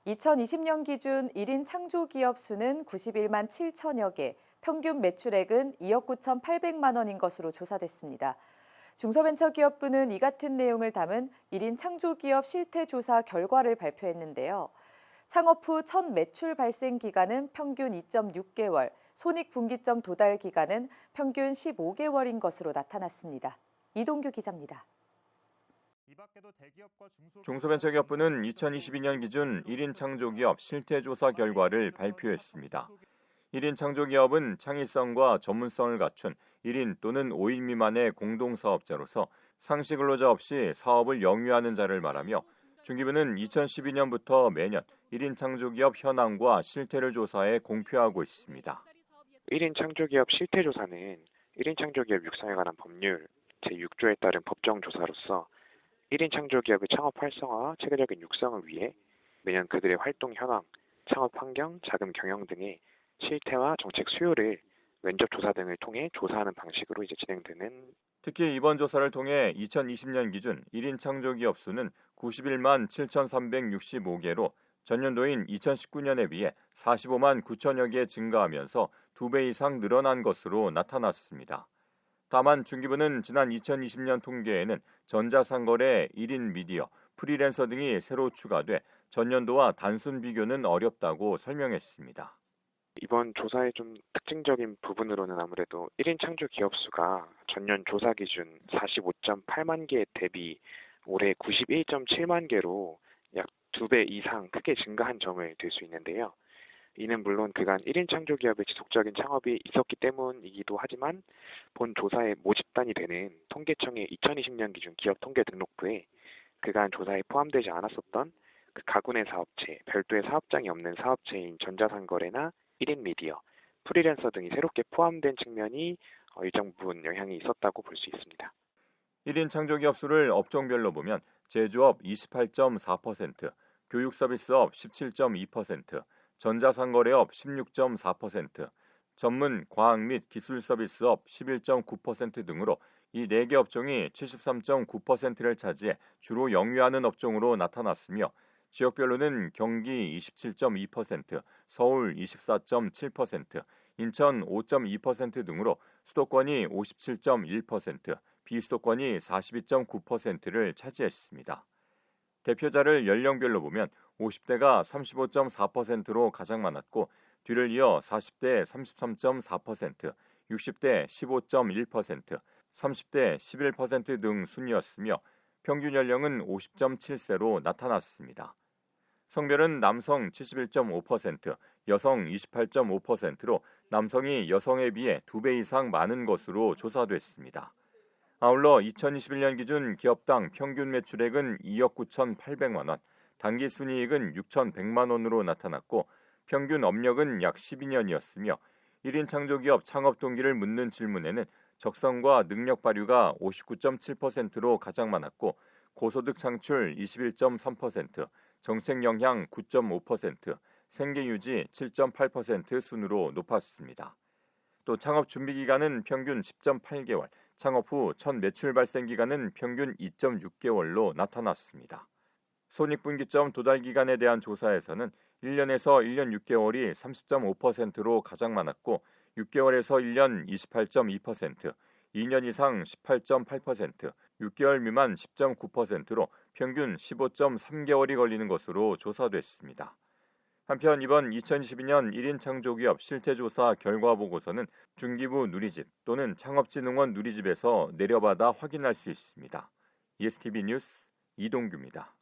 2020년 기준 1인 창조기업 수는 91만 7천여 개, 평균 매출액은 2억 9,800만 원인 것으로 조사됐습니다. 중소벤처기업부는 이 같은 내용을 담은 1인 창조기업 실태조사 결과를 발표했는데요. 창업 후 첫 매출 발생 기간은 평균 2.6개월, 손익분기점 도달 기간은 평균 15개월인 것으로 나타났습니다. 이동규 기자입니다. 중소벤처기업부는 2022년 기준 1인 창조기업 실태조사 결과를 발표했습니다. 1인 창조기업은 창의성과 전문성을 갖춘 1인 또는 5인 미만의 공동사업자로서 상시근로자 없이 사업을 영위하는 자를 말하며 중기부는 2012년부터 매년 1인 창조기업 현황과 실태를 조사해 공표하고 있습니다. 1인 창조기업 실태조사는 1인 창조기업 육성에 관한 법률 제6조에 따른 법정조사로서 1인 창조기업의 창업 활성화와 체계적인 육성을 위해 매년 그들의 활동 현황, 창업 환경, 자금 경영 등의 실태와 정책 수요를 면접 조사 등을 통해 조사하는 방식으로 진행되는. 특히 이번 조사를 통해 2020년 기준 1인 창조기업 수는 91만 7,365개로 전년도인 2019년에 비해 45만 9천여 개 증가하면서 2배 이상 늘어난 것으로 나타났습니다. 다만 중기부는 지난 2020년 통계에는 전자상거래, 1인 미디어, 프리랜서 등이 새로 추가돼 전년도와 단순 비교는 어렵다고 설명했습니다. 이번 조사의 좀 특징적인 부분으로는 아무래도 1인 창조 기업 수가 전년 조사 기준 45.8만 개 대비 올해 91.7만 개로 약 2배 이상 크게 증가한 점을 들 수 있는데요. 이는 물론 그간 1인 창조 기업의 지속적인 창업이 있었기 때문이기도 하지만 본 조사의 모집단이 되는 통계청의 2020년 기준 기업 통계 등록부에 그간 조사에 포함되지 않았었던 그 가구내 사업체, 별도의 사업장이 없는 사업체인 전자상거래나 1인 미디어, 프리랜서 등이 새롭게 포함된 측면이 일정 부분 영향이 있었다고 볼 수 있습니다. 1인 창조기업 수를 업종별로 보면 제조업 28.4%, 교육서비스업 17.2%, 전자상거래업 16.4%, 전문 과학 및 기술서비스업 11.9% 등으로 이 4개 업종이 73.9%를 차지해 주로 영위하는 업종으로 나타났으며 지역별로는 경기 27.2%, 서울 24.7%, 인천 5.2% 등으로 수도권이 57.1%, 비수도권이 42.9%를 차지했습니다. 대표자를 연령별로 보면 50대가 35.4%로 가장 많았고 뒤를 이어 40대 33.4%, 60대 15.1%, 30대 11% 등 순이었으며 평균 연령은 50.7세로 나타났습니다. 성별은 남성 71.5%, 여성 28.5%로 남성이 여성에 비해 2배 이상 많은 것으로 조사됐습니다. 아울러 2021년 기준 기업당 평균 매출액은 2억 9,800만 원, 당기순이익은 6,100만 원으로 나타났고 평균 업력은 약 12년이었으며 1인 창조기업 창업 동기를 묻는 질문에는 적성과 능력 발휘가 59.7%로 가장 많았고 고소득 창출 21.3%, 정책 영향 9.5%, 생계 유지 7.8% 순으로 높았습니다. 또 창업 준비 기간은 평균 10.8개월, 창업 후 첫 매출 발생 기간은 평균 2.6개월로 나타났습니다. 손익분기점 도달 기간에 대한 조사에서는 1년에서 1년 6개월이 30.5%로 가장 많았고 6개월에서 1년 28.2%, 2년 이상 18.8%, 6개월 미만 10.9%로 평균 15.3개월이 걸리는 것으로 조사됐습니다. 한편 이번 2022년 1인 창조기업 실태조사 결과 보고서는 중기부 누리집 또는 창업진흥원 누리집에서 내려받아 확인할 수 있습니다. ESTV 뉴스 이동규입니다.